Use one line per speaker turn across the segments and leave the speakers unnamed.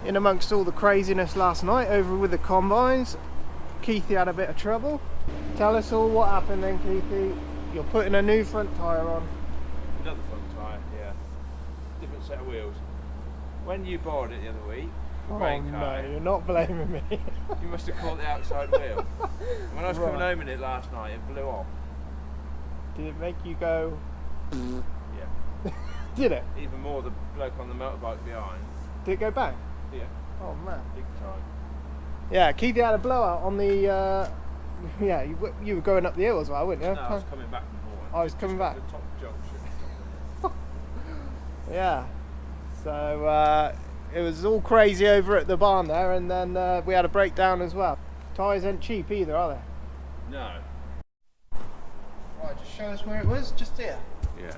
in amongst all the craziness last night over with the combines. Keithy had a bit of trouble. Tell us all what happened then, Keithy. You're putting a new front tyre on.
Another front tyre, yeah. Different set of wheels. When you borrowed it the other week,
No, you're not blaming me.
You must have caught the outside wheel. When I was coming home in it last night, it blew off.
Did it make you go?
Yeah.
Did it?
Even more the bloke on the motorbike behind.
Did it go bang?
Yeah.
Oh man.
Big time.
Yeah, Keithy had a blowout on the. Yeah, you were going up the hill as well, weren't you?
No, I was coming back from Horn.
I was coming back.
The top junction.
Yeah. So it was all crazy over at the barn there, and then we had a breakdown as well. Tyres ain't cheap either, are they?
No.
Right, just show us where it was, just here.
Yeah.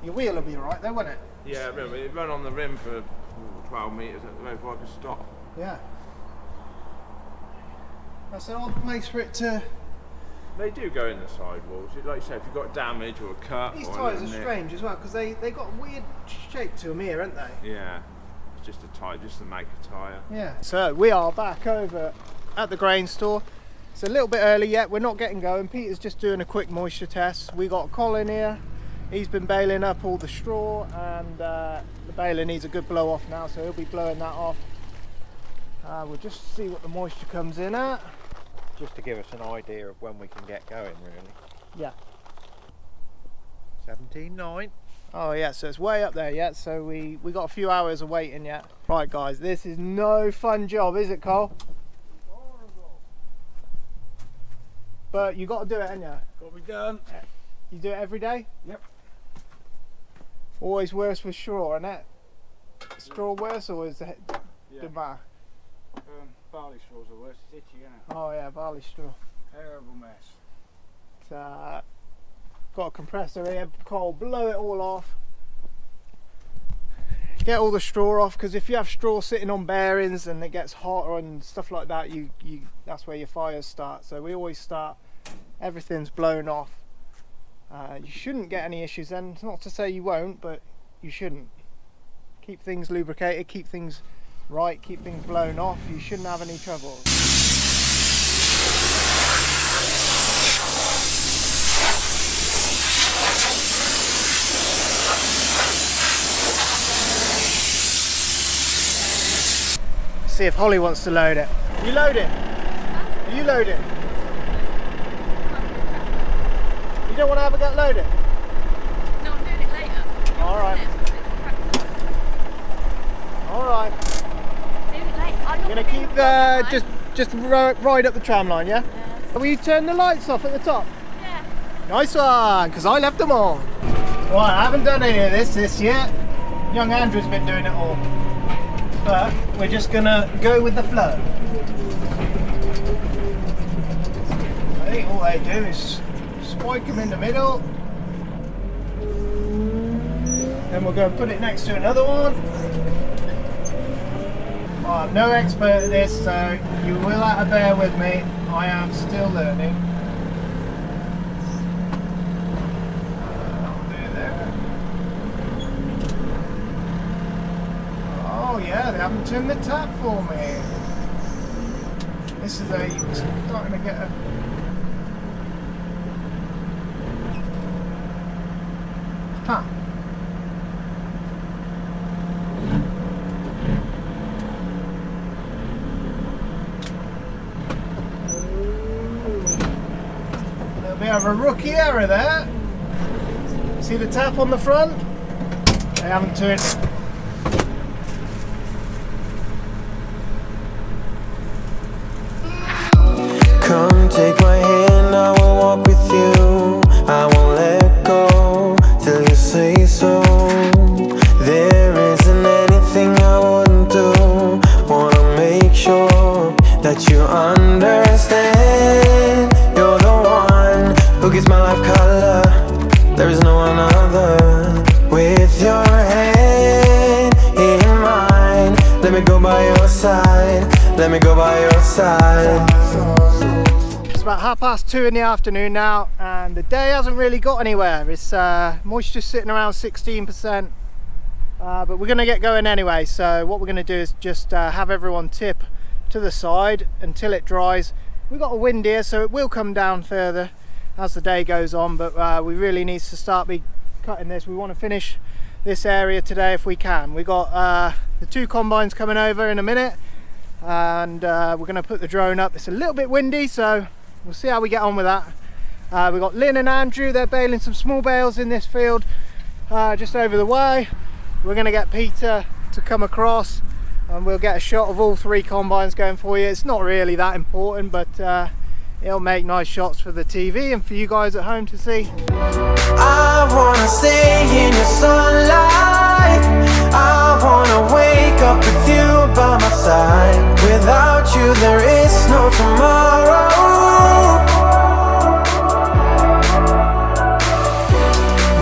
Your wheel will be alright though, won't it?
Yeah, remember, it ran on the rim for 12 metres at the road before I could stop.
Yeah. That's an odd place for it to...
They do go in the sidewalls. Like you say, if you've got damage or a cut.
These
or
tyres are
nick.
strange as well, because they got a weird shape to them here, haven't they?
Yeah. It's just a tyre, just to make a tyre.
Yeah. So we are back over at the grain store. It's a little bit early yet, we're not getting going. Peter's just doing a quick moisture test. We got Colin here. He's been baling up all the straw, and the baler needs a good blow off now, so he'll be blowing that off. We'll just see what the moisture comes in at.
Just to give us an idea of when we can get going, really.
Yeah.
17.9.
Oh yeah, so it's way up there yet, so we got a few hours of waiting yet. Right guys, this is no fun job, is it, Cole?
Horrible.
But you got to do it, ain't you?
Got to be done.
You do it every day?
Yep.
Always worse with straw, isn't it? Straw worse, or is it
Yeah.
the bar?
Barley straws are worse. It's itchy, isn't it?
Oh yeah, barley straw.
Terrible mess.
It's, got a compressor here, Cole, blow it all off. Get all the straw off, because if you have straw sitting on bearings and it gets hot and stuff like that, that's where your fires start. So we always start, everything's blown off. You shouldn't get any issues then. It's not to say you won't, but you shouldn't. Keep things lubricated, keep things right, keep things blown off. You shouldn't have any trouble. See if Holly wants to load it. You load it? Are you loading? You don't want to have a go load it?
No, I'm doing it later.
Alright. Alright.
Do it later. I'm
You're
not
gonna keep the just ride up the tram line, yeah?
Yeah.
Will you turn the lights off at the top?
Yeah.
Nice one, because I left them on. Right, I haven't done any of this yet. Young Andrew's been doing it all. But we're just gonna go with the flow. I think all they do is spike them in the middle. Then we'll go and put it next to another one. I'm no expert at this, so you will have to bear with me. I am still learning. That'll do there. Oh yeah, they haven't turned the tap for me. This is starting to get a... Huh. We have a rookie error there. See the tap on the front? They haven't turned it.
Come take my hand, I will walk with you. I won't let go till you say so. There isn't anything I wouldn't do. Wanna make sure that you understand. You're the one who gives my life color. There is no one other. With your hand in mine, let me go by your side. Let me go by your side.
It's about 2:30 in the afternoon now, and the day hasn't really got anywhere. It's moisture sitting around 16%. but we're going to get going anyway. So what we're going to do is just have everyone tip to the side until it dries. We've got a wind here, so it will come down further as the day goes on, but we really need to start cutting this. We want to finish this area today if we can. We got the 2 combines coming over in a minute, and we're going to put the drone up. It's a little bit windy, so we'll see how we get on with that. We've got Lynn and Andrew, they're baling some small bales in this field just over the way. We're going to get Peter to come across and we'll get a shot of all 3 combines going for you. It's not really that important, but it'll make nice shots for the TV and for you guys at home to see.
I wanna stay in your sunlight. I wanna wake up with you by my side. Without you there is no tomorrow.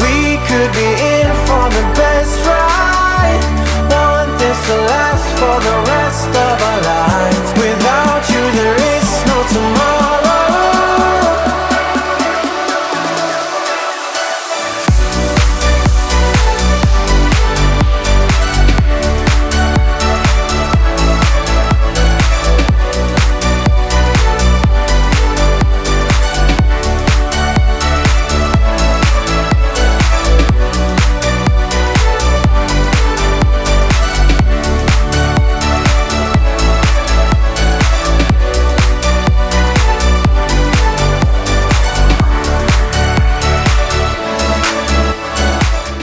We could be in for the best ride. Want this to last for the rest of our lives. Without you there is no tomorrow.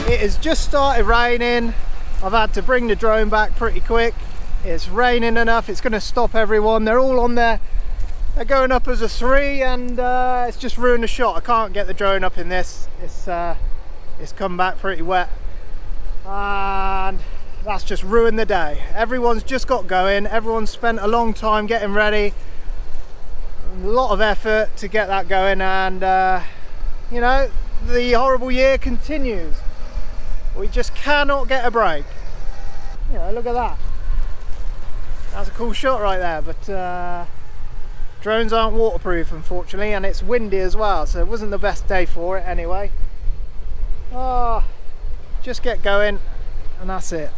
It's just started raining. I've had to bring the drone back pretty quick. It's raining enough, it's going to stop everyone. They're all on there, they're going up as a 3, and it's just ruined the shot. I can't get the drone up in this. It's come back pretty wet, and that's just ruined the day. Everyone's just got going, everyone's spent a long time getting ready, a lot of effort to get that going, and you know, the horrible year continues. We just cannot get a break. You know, look at that. That's a cool shot right there, but drones aren't waterproof unfortunately, and it's windy as well, so it wasn't the best day for it anyway. Oh, just get going and that's it.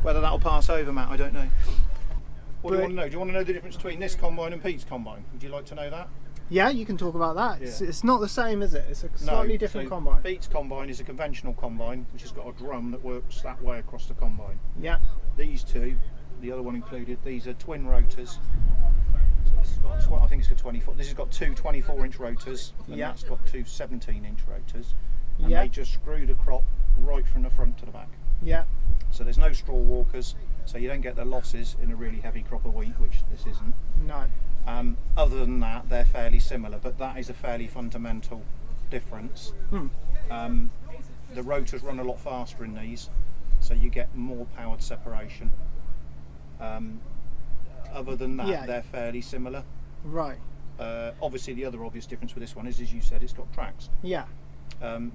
Whether that'll pass over, Matt, I don't know. What do you want to know? Do you want to know the difference between this combine and Pete's combine? Would you like to know that?
Yeah, you can talk about that.
Yeah.
It's not the same, is it? It's a slightly different combine.
Pete's combine is a conventional combine, which has got a drum that works that way across the combine.
Yeah.
These 2, the other one included, these are twin rotors. So this has got, I think it's got 24. This has got 2 24-inch rotors, and that's got 2 17-inch rotors. And they just screw the crop right from the front to the back.
Yeah.
So there's no straw walkers, so you don't get the losses in a really heavy crop of wheat, which this isn't.
No.
Other than that, they're fairly similar, but that is a fairly fundamental difference. The rotors run a lot faster in these, so you get more powered separation. Other than that, they're fairly similar.
Right.
Obviously, the other obvious difference with this one is, as you said, it's got tracks.
Yeah.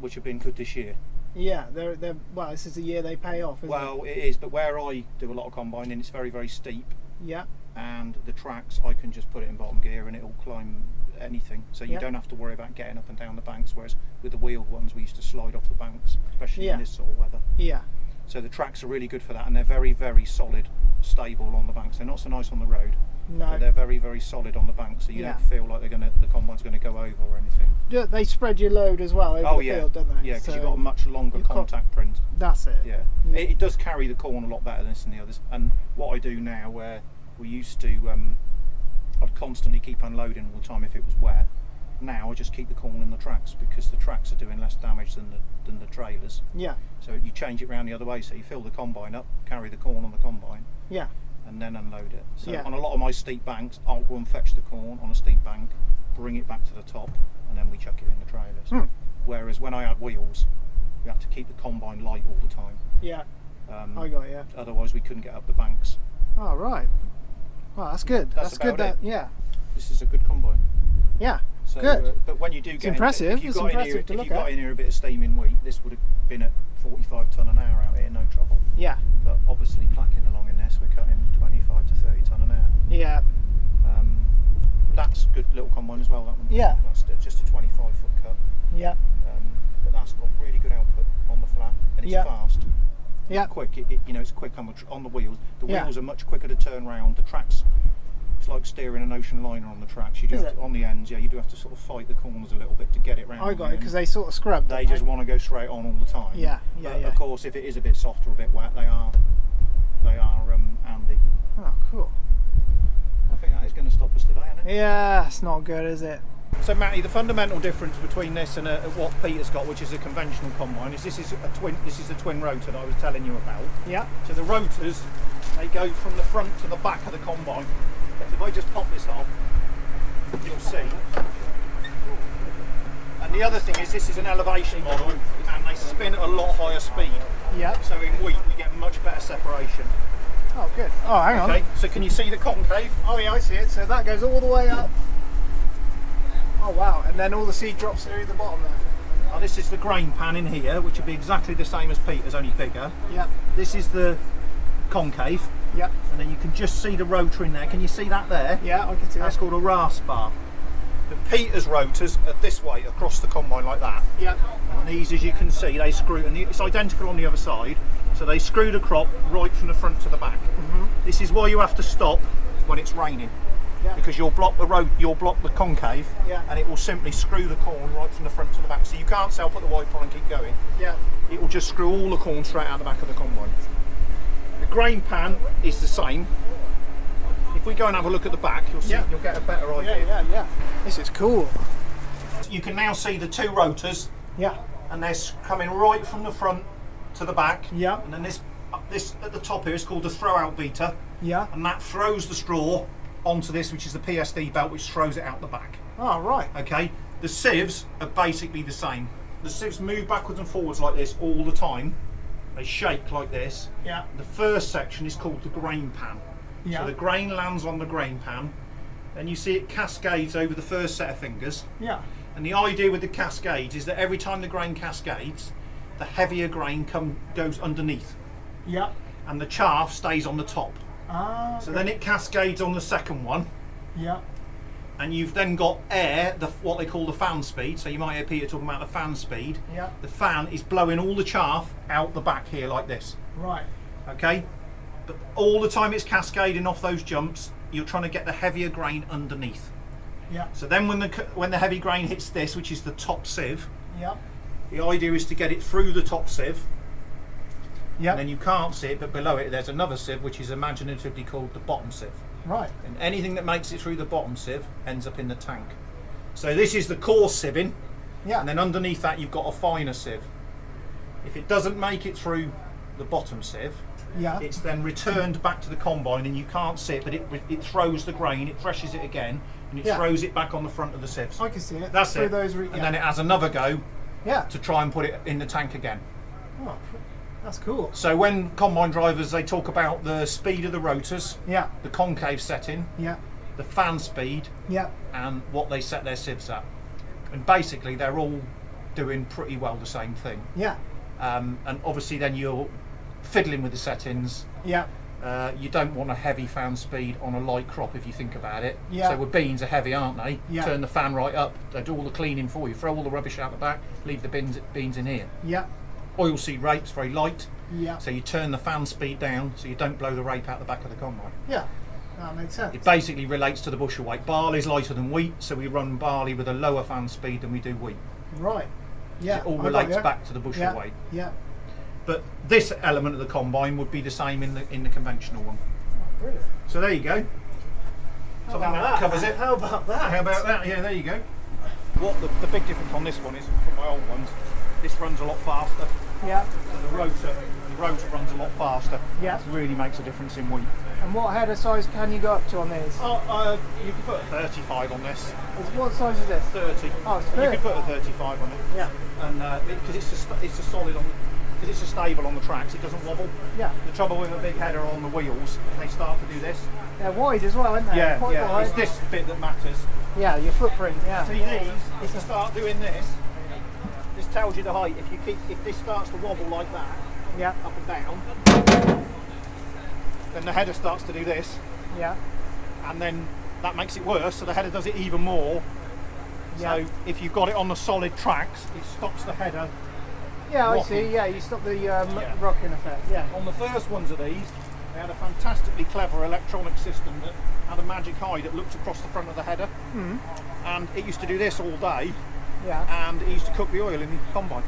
Which have been good this year.
Yeah, they're well, this is the year they pay off, isn't it?
It is, but where I do a lot of combining, it's very, very steep.
Yeah.
And the tracks, I can just put it in bottom gear and it'll climb anything. So you don't have to worry about getting up and down the banks, whereas with the wheeled ones, we used to slide off the banks, especially in this sort of weather.
Yeah.
So the tracks are really good for that, and they're very, very solid, stable on the banks. They're not so nice on the road.
No.
But they're very, very solid on the bank, so you don't feel like the combine's going to go over or anything.
They spread your load as well over the field, don't they?
Yeah, because you've got a much longer contact print.
That's it.
Yeah. It does carry the corn a lot better than this and the others. And what I do now, where we used to, I'd constantly keep unloading all the time if it was wet. now I just keep the corn in the tracks because the tracks are doing less damage than the trailers.
Yeah.
So you change it round the other way. So you fill the combine up, carry the corn on the combine,
Yeah.
and then unload it. So
Yeah.
on a lot of my steep banks, I'll go and fetch the corn on a steep bank, bring it back to the top, and then we chuck it in the trailers.
Hmm.
Whereas when I had wheels, we had to keep the combine light all the time.
Yeah. I got you.
Otherwise, we couldn't get up the banks.
Oh, right. Well, that's good.
That's
good.
about it.
Yeah.
This is a good combine.
Yeah.
So,
Good.
But when you do get
impressive.
if you
It's
got in here,
impressive to
if
look
you got
at.
in here a bit of steaming wheat, this would have been at 45 tonne an hour out here, no trouble.
Yeah.
But obviously clacking along in this, we're cutting 25 to 30 tonne an hour.
Yeah.
That's a good little combine as well, that one.
Yeah.
That's just a 25-foot cut.
Yeah.
But that's got really good output on the flat, and it's
Yeah.
fast.
Yeah.
Quick, it's quick on the wheels. The
Yeah.
wheels are much quicker to turn round. The tracks, it's like steering an ocean liner on the tracks. You do
Is
have to,
it?
on the ends, you do have to sort of fight the corners a little bit to get it round.
I got it because they sort of scrub.
They just want to go straight on all the time.
Yeah, yeah,
But
yeah.
Of course, if it is a bit soft or a bit wet, they are handy.
Oh, cool.
I think that is going to stop us today, isn't it?
Yeah, it's not good, is it?
So Matty, the fundamental difference between this and what Peter's got, which is a conventional combine, is this is a twin rotor that I was telling you about.
Yeah.
So the rotors, they go from the front to the back of the combine. So if I just pop this off, you'll see. And the other thing is this is an elevation model, and they spin at a lot higher speed.
Yeah.
So in wheat we get much better separation.
Oh, good. Oh, hang on.
Okay, so can you see the concave?
Oh, yeah, I see it. So that goes all the way up. Oh, wow. And then all the seed drops through the bottom there.
Now this is the grain pan in here, which would be exactly the same as Peter's, only bigger.
Yeah.
This is the concave,
Yeah.
and then you can just see the rotor in there. Can you see that there?
Yeah, I can see
That's
that.
called a rasp bar. The Peter's rotors are this way across the combine like that.
Yeah.
And these, as you can see, they screw, and it's identical on the other side. So they screw the crop right from the front to the back. This is why you have to stop when it's raining,
Yeah.
because you'll block the concave,
Yeah.
and it will simply screw the corn right from the front to the back. So you can't say, I'll put the wiper on and keep going.
Yeah.
It will just screw all the corn straight out the back of the combine. The grain pan is the same. If we go and have a look at the back, you'll see,
Yeah.
you'll get a better
Yeah,
idea.
yeah, yeah. This is cool.
You can now see the two rotors,
Yeah.
and they're coming right from the front to the back.
Yeah.
And then this at the top here is called the throw-out beater,
Yeah.
and that throws the straw onto this, which is the PSD belt, which throws it out the back.
Oh, right.
Okay. The sieves are basically the same. The sieves move backwards and forwards like this all the time. They shake like this.
Yeah.
The first section is called the grain pan.
Yeah.
So the grain lands on the grain pan, then you see it cascades over the first set of fingers.
Yeah.
And the idea with the cascades is that every time the grain cascades, the heavier grain goes underneath,
Yeah.
and the chaff stays on the top.
Ah.
So then it cascades on the second one,
Yeah.
and you've then got air, what they call the fan speed. So you might hear Peter talking about the fan speed.
Yeah.
The fan is blowing all the chaff out the back here like this.
Right.
Okay, but all the time it's cascading off those jumps, you're trying to get the heavier grain underneath.
Yeah.
So then when the heavy grain hits this, which is the top sieve,
Yeah.
the idea is to get it through the top sieve,
Yeah.
and then you can't see it, but below it there's another sieve which is imaginatively called the bottom sieve.
Right.
And anything that makes it through the bottom sieve ends up in the tank. So this is the coarse sieving,
Yeah.
and then underneath that you've got a finer sieve. If it doesn't make it through the bottom sieve,
Yeah.
it's then returned back to the combine, and you can't see it, but it throws the grain, it threshes it again, and it
Yeah.
throws it back on the front of the sieves.
I can see it.
That's
Through
it.
Those
And then it has another go
Yeah.
to try and put it in the tank again.
Oh, that's cool.
So when combine drivers, they talk about the speed of the rotors,
Yeah.
the concave setting,
Yeah.
the fan speed,
Yeah.
and what they set their sieves at. And basically they're all doing pretty well the same thing.
Yeah.
And obviously then you're fiddling with the settings.
Yeah.
You don't want a heavy fan speed on a light crop if you think about it.
Yeah.
So with beans are heavy, aren't they?
Yeah.
Turn the fan right up, they do all the cleaning for you, throw all the rubbish out the back, leave the beans in here.
Yeah.
Oilseed rape's very light,
Yeah.
so you turn the fan speed down so you don't blow the rape out the back of the combine.
Yeah. That makes sense.
It basically relates to the bushel weight. Barley's lighter than wheat, so we run barley with a lower fan speed than we do wheat.
Right. Yeah.
It all
I got
relates
you.
back to the bushel
Yeah.
weight.
Yeah.
But this element of the combine would be the same in the conventional one.
Brilliant.
So there you go. So I think that covers it.
How about that?
How about that? Yeah, there you go. What the big difference on this one is from my old ones, this runs a lot faster.
Yeah.
So the rotor runs a lot faster.
Yeah.
It really makes a difference in weight.
And what header size can you go up to on these?
You can put a 35 on this.
What size is this?
30.
Oh, it's
You
30.
can put a 35 on it.
Yeah.
And because it's a solid on, because it's a stable on the tracks, it doesn't wobble.
Yeah.
The trouble with a big header on the wheels, they start to do this.
They're wide as well, aren't they?
Yeah,
Quite
yeah.
wide.
It's this bit that matters.
Yeah, your footprint. Yeah.
See these? If you start doing this, this tells you the height. If this starts to wobble like that,
Yeah.
up and down, then the header starts to do this,
Yeah.
and then that makes it worse. So the header does it even more.
Yeah.
So if you've got it on the solid tracks, it stops the header.
Yeah, I
Rocking.
see. Yeah, you stop the rocking effect. Yeah.
On the first ones of these, they had a fantastically clever electronic system that had a magic eye that looked across the front of the header, and it used to do this all day,
Yeah.
and it used to cook the oil in the combine.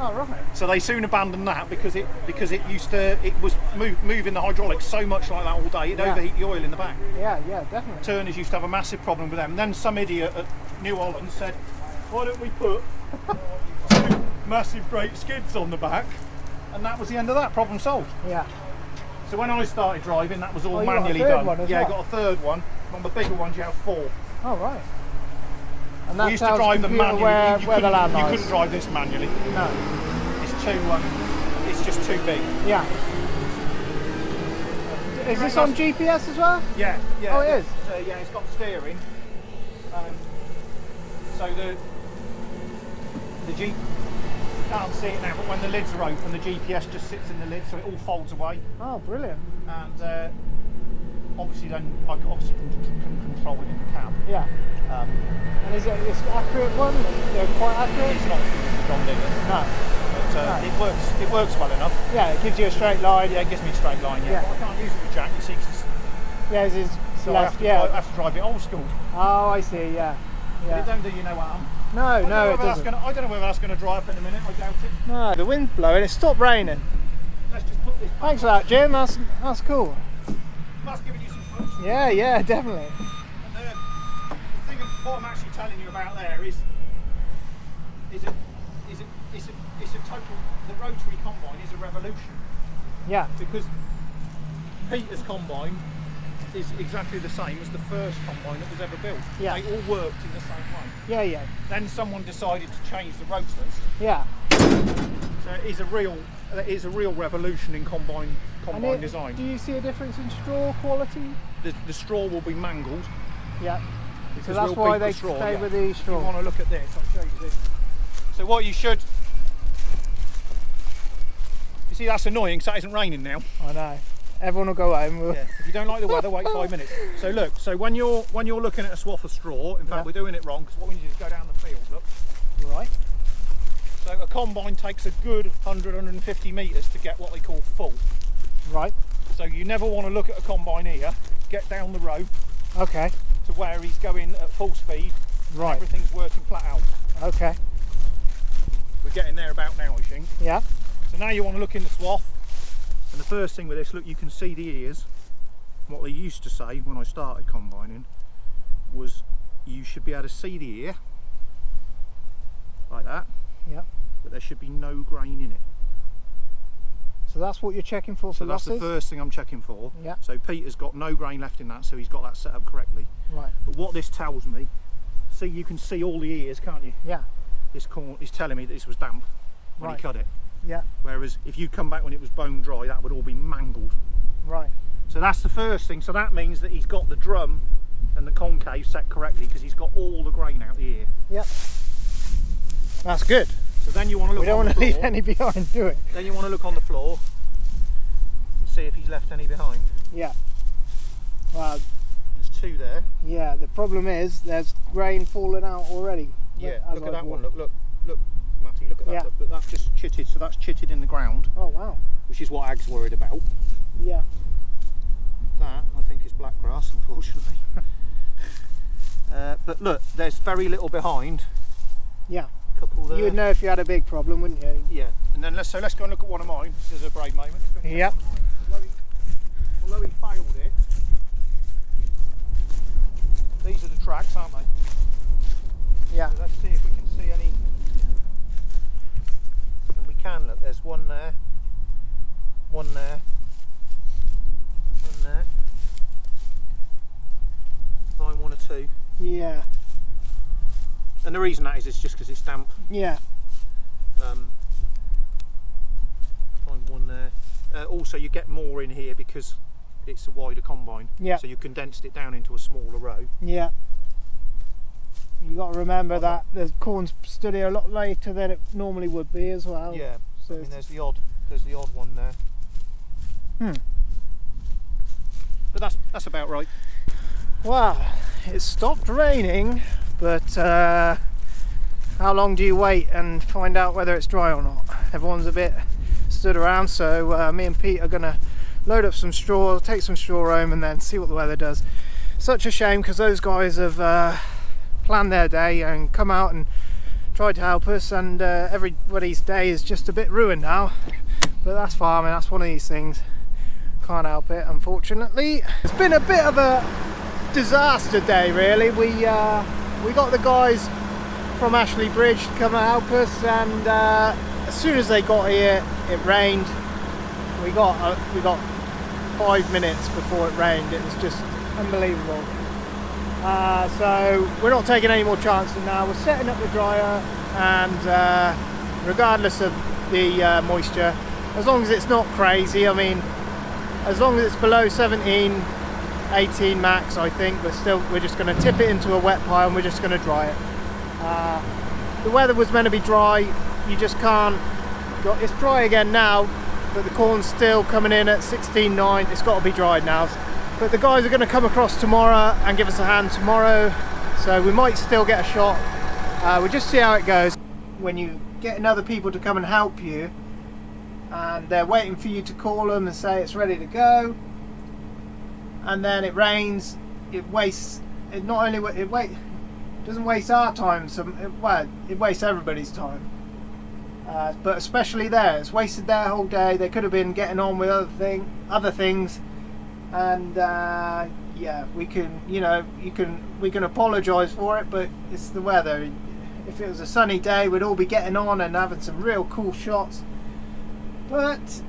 Oh, right.
So they soon abandoned that because it was moving the hydraulics so much like that all day, it'd
Yeah.
overheat the oil in the back.
Yeah, yeah, definitely.
Turners used to have a massive problem with them. And then some idiot at New Holland said, why don't we put two massive great skids on the back? And that was the end of that, problem solved.
Yeah.
So when I started driving, that was all
Oh, you got a
manually
third
done.
one as
Yeah,
well?
got a third one. On the bigger ones you have 4.
Oh, right. And that
We used to
tells
drive them
computer
manually.
where the
you
landmines.
couldn't drive this manually.
No.
It's just too big.
Yeah. Is this on GPS as well?
Yeah, yeah.
Oh, it is?
So, yeah, it's got steering. So the G, you can't see it now, but when the lids are open, the GPS just sits in the lid, so it all folds away.
Oh, brilliant.
And obviously then I can control it in the cab.
Yeah. And is it this accurate one? They're quite accurate?
It's not John Deere,
No.
but it works well enough.
Yeah, it gives you a straight line.
Yeah, it gives me a straight line. Yeah,
Yeah.
But I can't use it with Jack. You see, 'cause
Yeah, this is
so I
left.
have to drive it old school.
Oh, I see. Yeah.
But it
Yeah.
don't do you know what I'm.
No,
I don't know
no, it
whether that's
doesn't.
I don't know whether that's going to dry up in a minute. I doubt it.
No, the wind's blowing. It stopped raining.
Let's just put this back.
Thanks for that, Jim. That's cool.
That's giving you some function.
Yeah, yeah, definitely.
And the thing, what I'm actually telling you about there is a total. The rotary combine is a revolution
Yeah.
because Peter's combine is exactly the same as the first combine that was ever built.
Yeah.
They all worked in the same way.
Yeah, yeah,
Then someone decided to change the rotors.
yeah.
So it is a real revolution in combine
And
design.
do you see a difference in straw quality?
The straw will be mangled.
Yeah.
Because
So that's
we'll
why
beat
they
the straw,
stay
yeah.
with the
If you
straw.
want to look at this, I'll show you this. So what you should, you see that's annoying because that isn't raining now.
I know. Everyone will go home.
Yeah. If you don't like the weather, wait 5 minutes. So look, so when you're looking at a swath of straw, in fact
Yeah.
we're doing it wrong because what we need to do is go down the field. Look.
Right.
So a combine takes a good 150 metres to get what they call full.
Right.
So you never want to look at a combine here. Get down the road
Okay.
to where he's going at full speed.
Right.
Everything's working flat out.
Okay.
We're getting there about now, I think.
Yeah.
So now you want to look in the swath, and the first thing with this, look, you can see the ears. What they used to say when I started combining was you should be able to see the ear, like that,
Yeah.
but there should be no grain in it.
So that's what you're checking for
So that's
losses?
the first thing I'm checking for.
Yeah.
So Peter's got no grain left in that, so he's got that set up correctly.
Right.
But what this tells me, see, you can see all the ears, can't you?
Yeah.
This corn is telling me that this was damp when
Right.
he cut it.
Yeah.
Whereas if you come back when it was bone dry, that would all be mangled.
Right.
So that's the first thing. So that means that he's got the drum and the concave set correctly because he's got all the grain out the ear.
Yep. That's good.
So then you want to look
We don't
on
want
the
to leave
floor.
any behind, do we?
Then you want to look on the floor and see if he's left any behind.
Yeah. Well,
There's 2 there.
yeah. The problem is there's grain falling out already.
Yeah,
as
look at
I
that one.
walk.
Look, Matty, look at that.
Yeah.
Look, that's just chitted. So that's chitted in the ground,
Oh wow.
which is what Ag's worried about.
Yeah.
That, I think, is black grass, unfortunately. But look, there's very little behind.
Yeah.
Couple there.
You would know if you had a big problem, wouldn't you?
Yeah, and then let's go and look at one of mine. This is a brave moment. Let's go and check
Yep.
one of mine. Although he failed it, these are the tracks, aren't they?
Yeah.
So let's see if we can see any. And we can look. There's one there. One there. One there. Find one or two.
Yeah.
And the reason that is just because it's damp.
Yeah.
Find one there. Also, you get more in here because it's a wider combine.
Yeah.
So you condensed it down into a smaller row.
Yeah. You got to remember that the corn's stood here a lot later than it normally would be as well.
Yeah.
So
I mean, there's the odd one there. But that's about right.
Well, it stopped raining, but how long do you wait and find out whether it's dry or not? Everyone's a bit stood around, so me and Pete are gonna load up some straw, take some straw home, and then see what the weather does. Such a shame because those guys have planned their day and come out and tried to help us, and everybody's day is just a bit ruined now. But that's farming, that's one of these things. Can't help it, unfortunately. It's been a bit of a disaster day, really. We got the guys from Ashley Bridge to come and help us, and as soon as they got here, it rained. We got 5 minutes before it rained. It was just unbelievable. So we're not taking any more chances now. We're setting up the dryer, and regardless of the moisture, as long as it's not crazy, I mean, as long as it's below 17, 18 max, I think, but still we're just going to tip it into a wet pile and we're just going to dry it. The weather was meant to be dry, you just can't. It's dry again now, but the corn's still coming in at 16.9. It's got to be dried now. But the guys are going to come across tomorrow and give us a hand tomorrow, so we might still get a shot. We'll just see how it goes. When you get other people to come and help you, and they're waiting for you to call them and say it's ready to go, and then it rains, it wastes. It not only doesn't waste our time, it wastes everybody's time. But especially theirs. Wasted their whole day. They could have been getting on with other things, and yeah, we can apologise for it, but it's the weather. If it was a sunny day, we'd all be getting on and having some real cool shots. But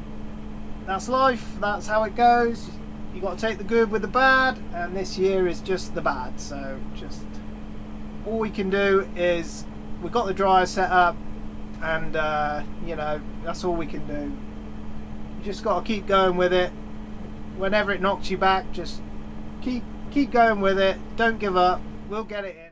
that's life. That's how it goes. You got to take the good with the bad, and this year is just the bad. So just all we can do is we've got the dryer set up, and that's all we can do. You just got to keep going with it. Whenever it knocks you back, just keep going with it. Don't give up. We'll get it in.